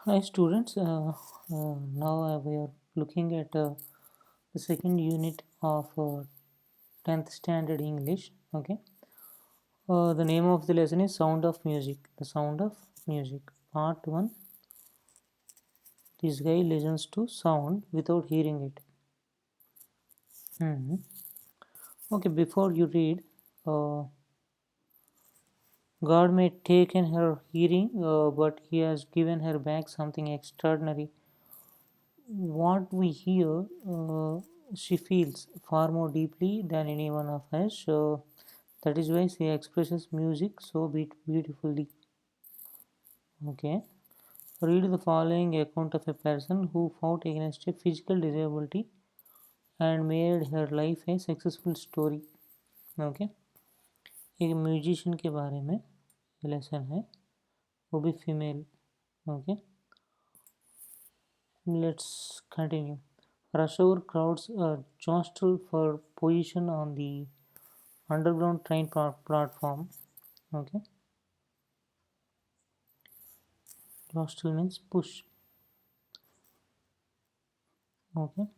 Hi students, now we are looking at the second unit of 10th standard English. Okay, the name of the lesson is Sound of Music. The Sound of Music. Part 1. This guy listens to sound without hearing it. Mhm. Okay, before you read, uh, God may taken her hearing, but He has given her back something extraordinary. What we hear, she feels far more deeply than any one of us. So that is why she expresses music so beautifully. Okay. Read the following account of a person who fought against a physical disability and made her life a successful story. Okay. एक musician के बारे में lesson है, वो भी female. Okay, let's continue. Rush hour crowds jostle for position on the underground train platform. Okay, jostle means push. Okay,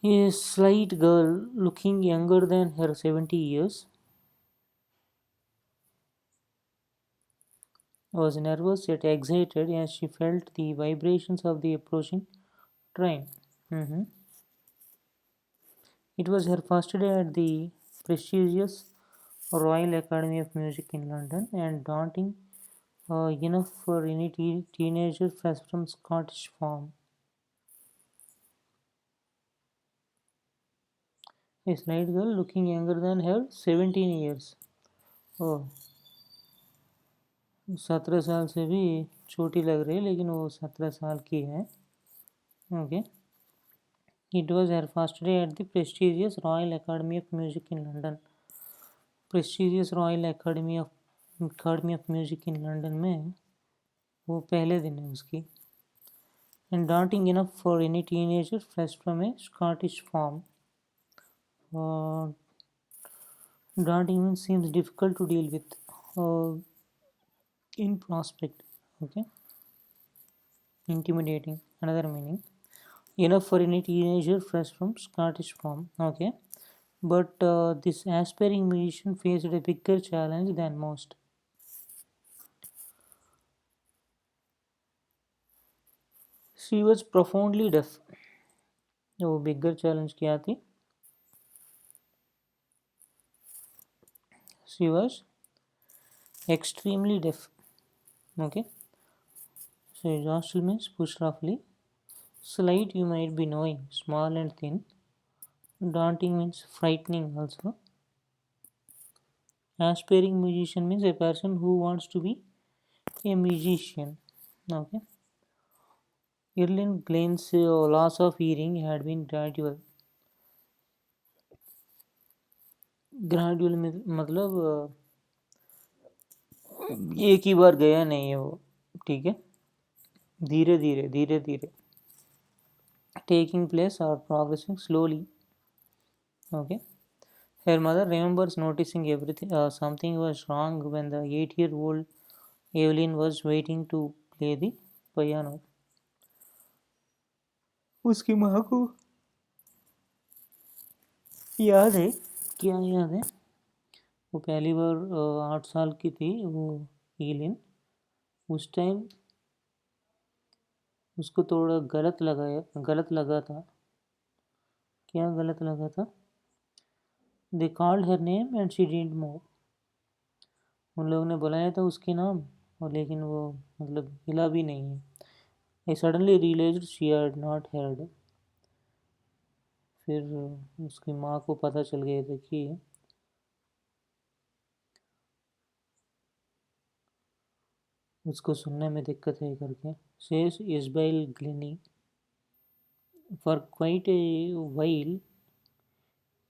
a slight girl looking younger than her 70 years was nervous yet excited as she felt the vibrations of the approaching train. Mhm. It was her first day at the prestigious Royal Academy of Music in London and daunting enough for any teenager fresh from Scottish farm. A slight girl looking younger than her 17 years. Oh, 17 साल से भी छोटी लग रही है लेकिन वो 17 साल की है. Okay. It was her first day at the prestigious Royal Academy of Music in London. Prestigious Royal Academy of Music in London में वो पहले दिन है उसकी. And daunting enough for any teenager fresh from a Scottish farm. Uh, Daunting means seems difficult to deal with in prospect. Okay, intimidating. Another meaning. Enough for any teenager fresh from Scottish farm. Okay, but this aspiring musician faced a bigger challenge than most. She was profoundly deaf. वो बिगर challenge क्या थी? She was extremely deaf. Okay, so jostle means push roughly. Slight you might be knowing, small and thin. Daunting means frightening also. Aspiring musician means a person who wants to be a musician. Okay. Erlin Glenn's loss of hearing had been gradual. Gradual में मतलब एक ही बार गया नहीं है वो. ठीक है, धीरे धीरे धीरे धीरे. टेकिंग प्लेस और progressing slowly. Okay. Her mother remembers noticing everything. Something was wrong when the 8-year-old Evelyn was waiting to play the piano. उसकी माँ को याद है. क्या याद है? वो पहली बार 8 साल की थी वो एलिन. उस टाइम उसको थोड़ा गलत लगा था. क्या गलत लगा था? They called her name and she didn't move. उन लोगों ने बुलाया था उसके नाम और लेकिन वो मतलब हिला भी नहीं है. I suddenly realised she had not heard. फिर उसकी माँ को पता चल गया था कि उसको सुनने में दिक्कत है करके. Says Isabel Glennie. For quite a while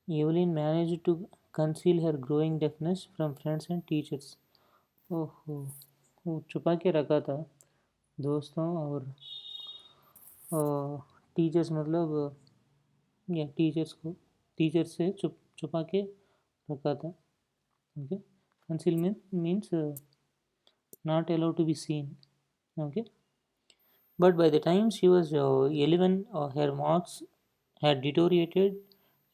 Evelyn managed to conceal her growing deafness from friends and teachers. ओहो, वो छुपा के रखा था दोस्तों और टीचर्स मतलब या टीचर से छुपा के रखा था. Okay. Concealment means not allowed to be seen. Okay, but by the time she was 11, her marks had deteriorated,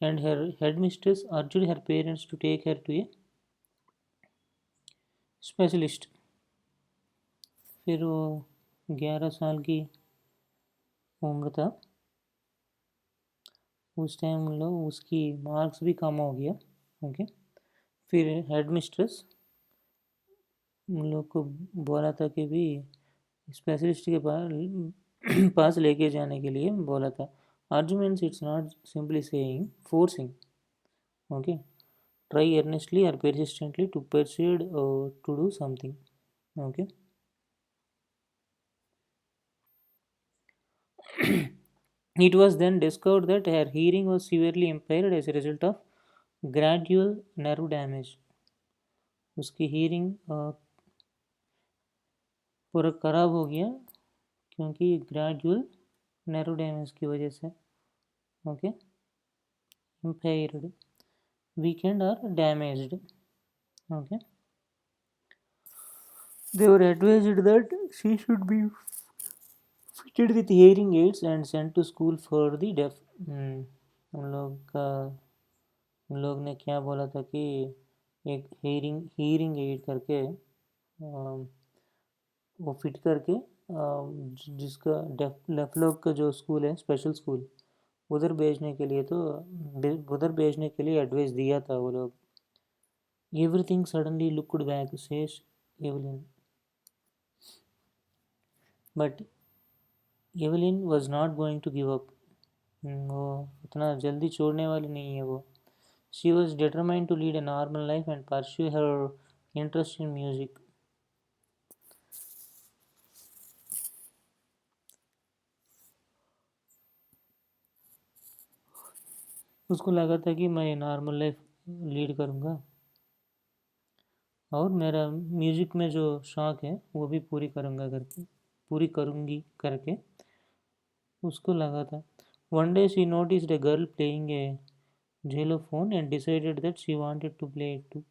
and her headmistress urged her parents to take her to a specialist. फिर वो 11 साल की उम्र था. उस time लोग उसकी marks भी कम हो गया. ओके. फिर हेड मिस्ट्रेस उन लोग को बोला था कि भी स्पेशलिस्ट के पास पास लेके जाने के लिए बोला था. Arguments it's not simply saying forcing. Okay. Try earnestly or persistently to persuade to do something. Okay. It was then discovered that her hearing was severely impaired as a result of gradual nerve damage. उसकी hearing पूरा खराब हो गया क्योंकि gradual nerve damage की वजह से. Okay. Impaired, weakened or damaged. Okay. They were advised that she should be fitted with hearing aids and sent to school for the deaf. उन लोग का उन लोग ने क्या बोला था कि एक हीरिंग एड करके वो फिट करके जिसका डेफ लोग का जो स्कूल है स्पेशल स्कूल उधर भेजने के लिए तो उधर भेजने के लिए एडवाइस दिया था वो लोग. Everything suddenly looked back says Evelyn. But Evelyn was not going to give up. वो इतना जल्दी छोड़ने वाली नहीं है वो. She was determined to lead a normal life and pursue her interest in music. उसको लगा था कि मैं नॉर्मल लाइफ लीड करूँगा और मेरा म्यूज़िक में जो शौक है वो भी पूरी करूँगी करके उसको लगा था. One day she noticed a girl playing a xylophone and decided that she wanted to play it too.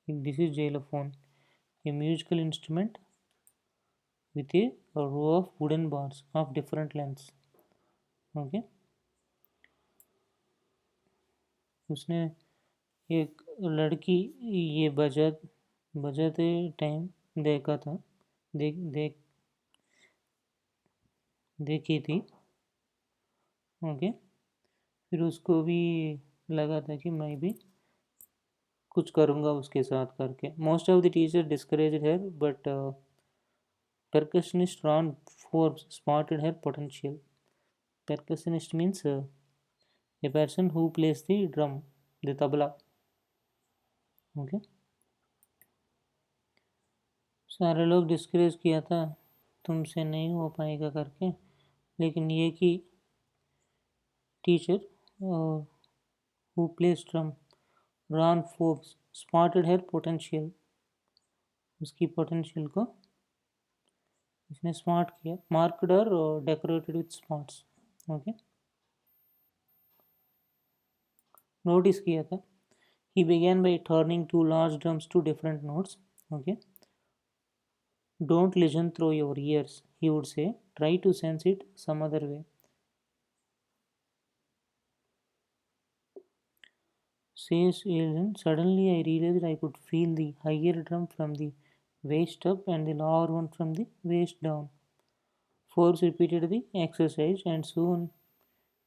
This is xylophone, a musical instrument with a row of wooden bars of different lengths. Okay. उसने एक लड़की ये बजाते time देखा था. देख देख देखी थी. ओके. फिर उसको भी लगा था कि मैं भी कुछ करूँगा उसके साथ करके. Most of the teacher discouraged her but percussionist Ron Forbes spotted her potential. Percussionist means a person who plays the drum, the tabla. Okay. सारे लोग डिस्करेज किया था तुमसे नहीं हो पाएगा करके. लेकिन ये कि teacher who plays drum, Ron Forbes, spotted her potential. उसकी पोटेंशियल को इसने स्मार्ट किया. मार्क्ड और decorated with spots. Okay. Notice किया था. He began by turning two large drums to different notes. Okay. Don't listen through your ears, he would say. Try to sense it some other way. Says Ellen, suddenly I realized I could feel the higher drum from the waist up and the lower one from the waist down. Forbes repeated the exercise, and soon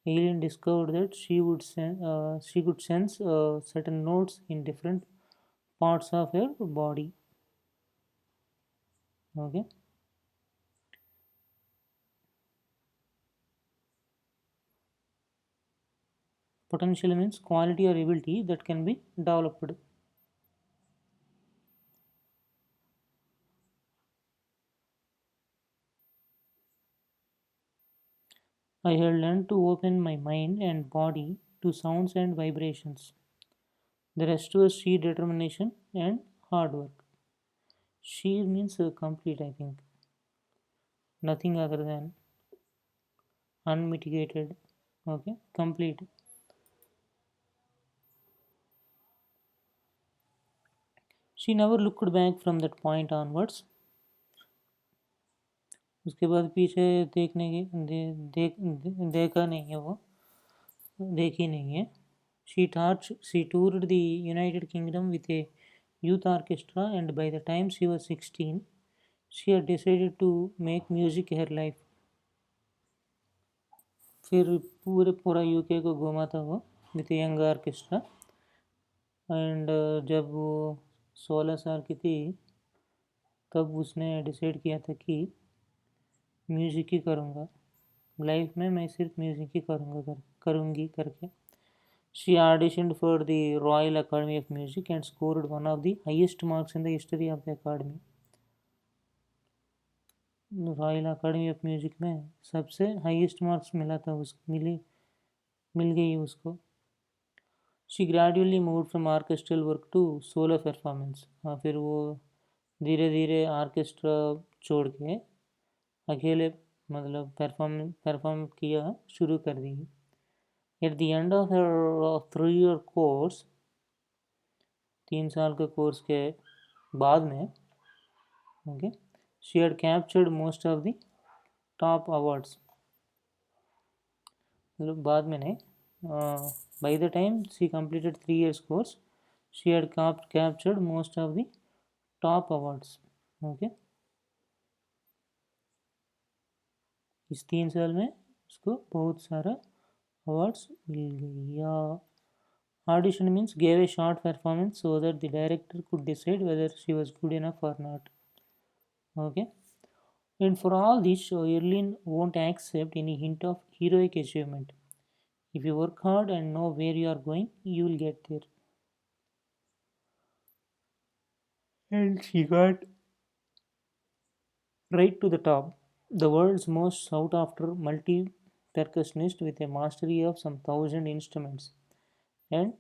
Ellen discovered that she could sense certain notes in different parts of her body. Okay. Potential means quality or ability that can be developed. I had learned to open my mind and body to sounds and vibrations. The rest was sheer determination and hard work. Sheer means complete, I think. Nothing other than unmitigated. Okay, complete. She never looked back from that point onwards. उसके बाद पीछे देखने की देखा नहीं है वो, देखी नहीं है. She toured the United Kingdom with a youth orchestra, and by the time she was 16, she had decided to make music her life. फिर पूरे पूरा यूके को घूमा था वो विथ यंग ऑर्केस्ट्रा. एंड जब वो 16 साल की थी तब उसने डिसाइड किया था कि म्यूज़िक ही करूँगा लाइफ में, मैं सिर्फ म्यूज़िक ही करूँगी करके. She auditioned for the Royal Academy of Music and scored one of the highest marks in the history of the academy. Royal Academy of Music में सबसे हाईएस्ट मार्क्स मिला था मिल गई उसको. She gradually move from orchestral work to solo performance. हाँ, फिर वो धीरे धीरे ऑर्केस्ट्रा छोड़ के अकेले मतलब परफॉर्म किया शुरू कर दी. At the end of her 3 year course, 3 साल के कोर्स के बाद में, okay, she had captured most of the top awards. मतलब बाद में नहीं, by the time she completed 3 years course, she had captured most of the top awards. Okay, इस 3 साल में उसको बहुत सारा अवार्ड्स मिल गई. या audition means gave a short performance so that the director could decide whether she was good enough or not. Okay, and for all this, Erlin won't accept any hint of heroic achievement. If you work hard and know where you are going, you will get there. And she got right to the top. The world's most sought after multi percussionist with a mastery of some 1,000 instruments and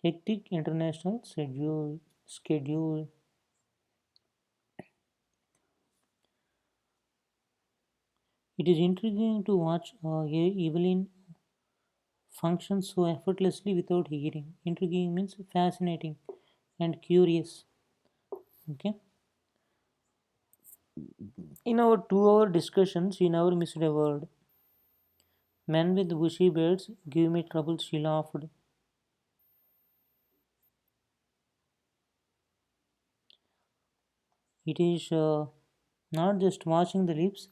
hectic international schedule. It is intriguing to watch Evelyn function so effortlessly without hearing. Intriguing means fascinating and curious. Okay. In our 2 hour discussion, she never missed a word. Men with bushy beards give me trouble, she laughed. It is not just watching the lips,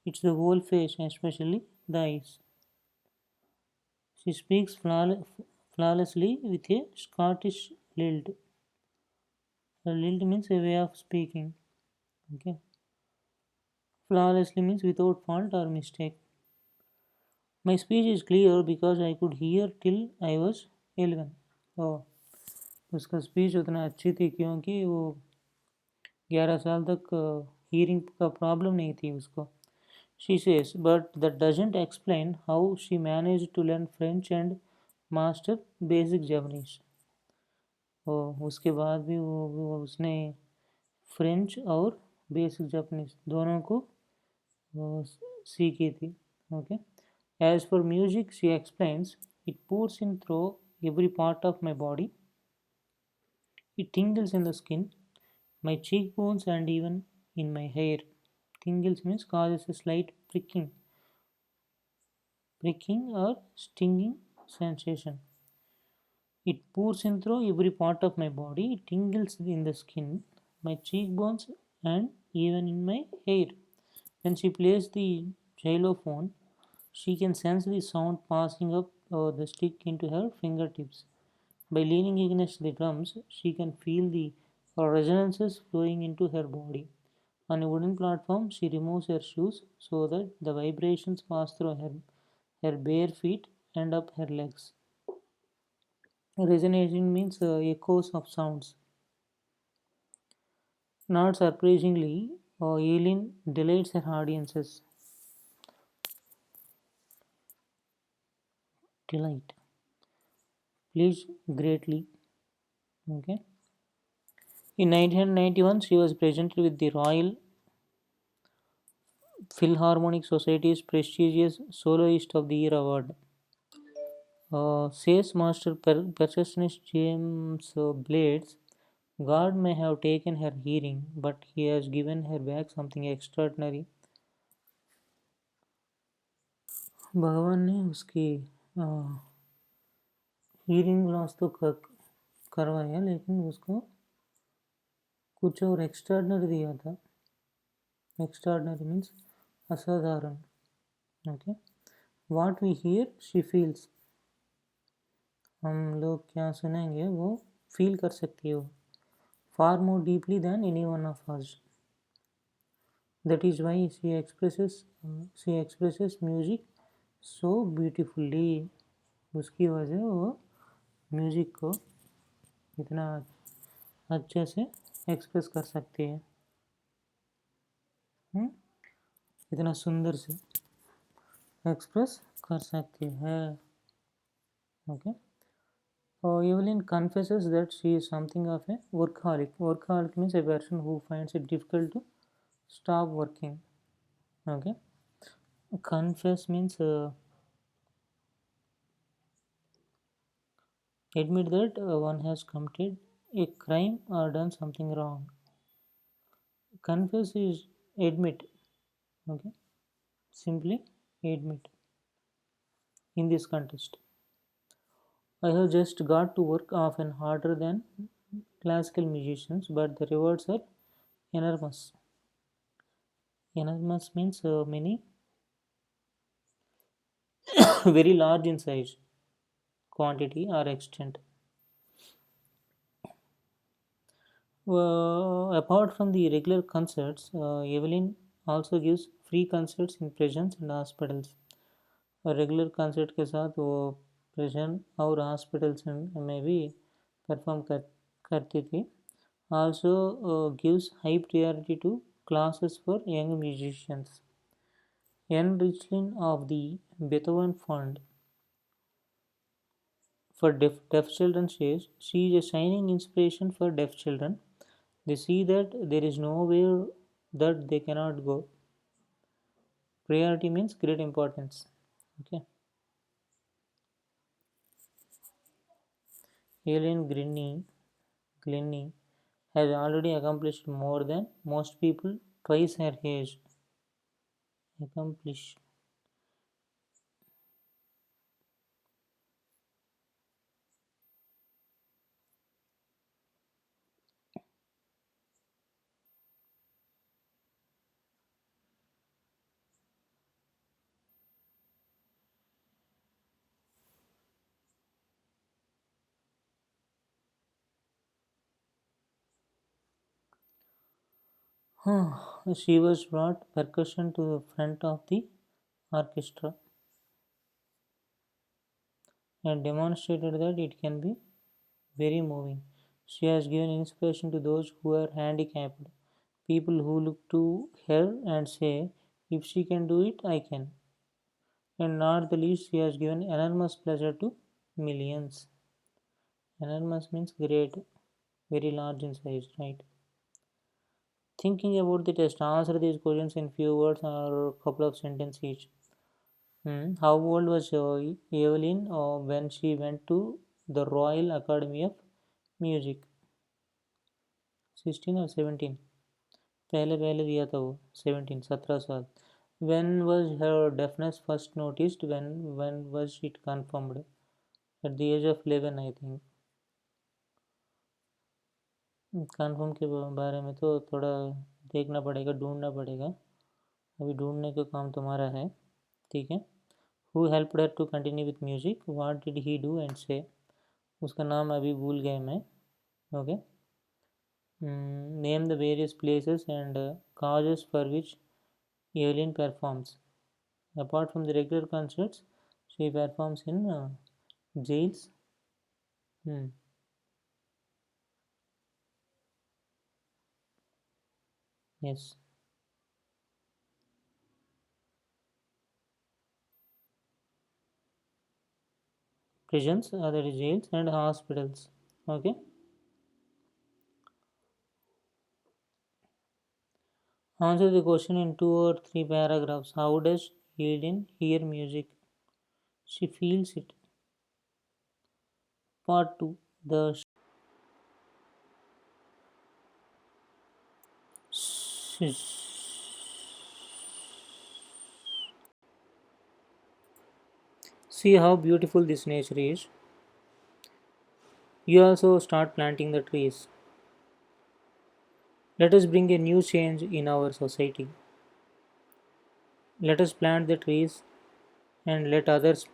it's the whole face, especially the eyes. She speaks flawlessly with a Scottish lilt. A lilt means a way of speaking. Okay. Flawlessly means without fault or mistake. My speech is clear because I could hear till I was 11. Oh, उसका speech उतना अच्छी थी क्योंकि वो 11 साल तक hearing का problem नहीं थी उसको. She says, but that doesn't explain how she managed to learn French and master basic Japanese. उसके बाद भी उसने फ्रेंच और बेसिक जापानीज दोनों को सीखी थी. Okay. As for music, she explains, it pours in through every part of my body. It tingles in the skin, my cheekbones, and even in my hair. Tingles means causes a slight pricking or stinging sensation. It pours in through every part of my body. It tingles in the skin, my cheekbones, and even in my hair. When she plays the xylophone, she can sense the sound passing up the stick into her fingertips. By leaning against the drums, she can feel the resonances flowing into her body. On a wooden platform, she removes her shoes so that the vibrations pass through her bare feet and up her legs. Resonation means echoes of sounds. Not surprisingly, Eileen delights her audiences. Delight. Please greatly. Okay. In 1991, she was presented with the Royal Philharmonic Society's prestigious Soloist of the Year award. Says master percussionist James Blades, God may have taken her hearing, but he has given her back something extraordinary. भगवान ने उसकी hearing loss तो करवाया, लेकिन उसको कुछ और extraordinary दिया था. एक्स्ट्राऑर्डिनरी मीन्स असाधारण. Okay. What we hear she feels. हम लोग क्या सुनेंगे वो फील कर सकती हो. Far more deeply than any one of us. That is why she expresses music so beautifully. उसकी वजह वो म्यूजिक को इतना अच्छे से एक्सप्रेस कर सकती है. हम्म? इतना सुंदर से एक्सप्रेस कर सकती है. Okay. Evelyn confesses that she is something of a workaholic. Workaholic means a person who finds it difficult to stop working. Okay. Confess means admit that one has committed a crime or done something wrong. Confess is admit. Okay. Simply admit in this context. I have just got to work often harder than classical musicians, but the rewards are enormous. Enormous means many, very large in size, quantity, or extent. Apart from the regular concerts, Evelyn also gives free concerts in prisons and hospitals. Regular concert के साथ वो present और hospitals में भी perform करती थी. Also gives high priority to classes for young musicians. Anne Richlin of the Beethoven Fund for deaf children says she is a shining inspiration for deaf children. They see that there is nowhere that they cannot go. Priority means great importance. Okay. Helen Glennie has already accomplished more than most people twice her age. Accomplish. She was brought percussion to the front of the orchestra and demonstrated that it can be very moving. She has given inspiration to those who are handicapped, people who look to her and say, if she can do it, I can. And not the least, she has given enormous pleasure to millions. Enormous means great, very large in size, right? Thinking about the test, answer these questions in few words or a couple of sentences each. How old was Evelyn when she went to the Royal Academy of Music? 16 or 17? पहले पहले दिया था वो 17 When was her deafness first noticed? When was it confirmed? At the age of 11, I think. Confirm के बारे में तो थोड़ा देखना पड़ेगा, ढूंढना पड़ेगा. अभी ढूंढने का काम तुम्हारा है. ठीक है. Who helped her to continue with music? What did he do and say? उसका नाम अभी भूल गए मैं. Okay. Name the various places and causes for which Evelyn performs. Apart from the regular concerts, she performs in jails. Hmm. Yes. Prisons, that is jails, and hospitals. Okay. Answer the question in 2 or 3 paragraphs. How does Evelyn hear music? She feels it. Part 2. The See how beautiful this nature is. You also start planting the trees. Let us bring a new change in our society. Let us plant the trees and let others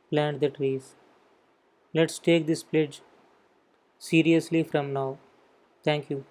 plant the trees. Let's take this pledge seriously from now. Thank you.